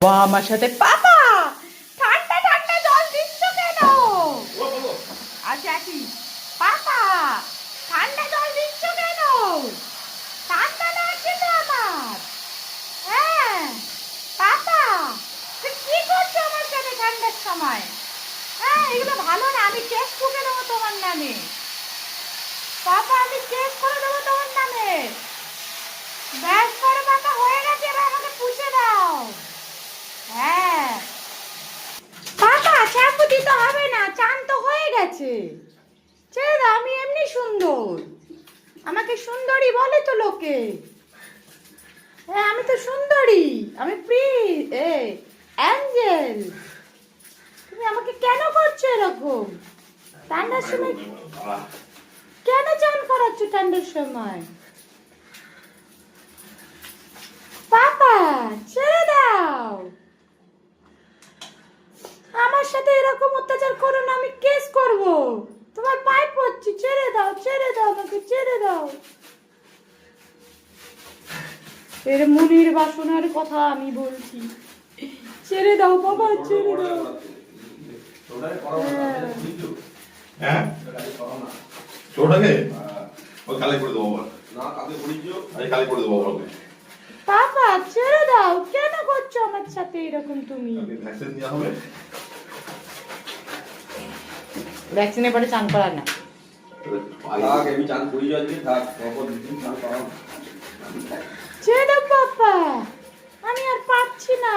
আমার সাথে পাপা ঠান্ডা ঠান্ডা জল দিচ্ছ কেন? আচ্ছা কি পাপা ঠান্ডা জল দিচ্ছ কেন? ঠান্ডা লাগছে তো আমার। হ্যাঁ পাপা তুমি কি করছো আমার সাথে ঠান্ডার সময়? হ্যাঁ এগুলো ভালো না, আমি কেস ঠুকে দেবো তোমার নামে। পাপা আমি কেস করে দেবো তোমার নামে। ব্যাস করে পাপা হয়ে গেছে, এবার আমাকে পুষে দাও। হ্যাঁ পাপা শ্যাম্পু দিতে হবে না, চান তো হয়ে গেছে। ছেড়ে দাও, আমি এমনি সুন্দর, আমাকে সুন্দরী বলে তো লোকে। হ্যাঁ আমি তো সুন্দরী, আমি অ্যাঞ্জেল। তুমি আমাকে কেন করছো এরকম ঠান্ডার সময়? কেন চান করাচ্ছ ঠান্ডার সময়? পাপা ছেড়ে দাও, আমার সাথে এরকম অত্যাচার করো না, আমি কেস করব। তোমার পায়ে পড়ছি, ছেড়ে দাও, ছেড়ে দাও, আমাকে ছেড়ে দাও। এর মনির বাসনার কথা আমি বলছি, ছেড়ে দাও বাবা, ছেড়ে দাও। হ্যাঁ ছোটটাকে ওই কালে করে দেবো না, কালে করিছো আমি কালে করে দেবো ওকে। পাপা ছেড়ে দাও, কেন করছো আমার সাথে এরকম তুমি? ভ্যাকসিন দেওয়া হবে, ভ্যাকসিনের পরে চান করা না। আমি চান করি আজকে থাক চান করা। ছেড়ে দাও পাপা, আমি আর পারছি না।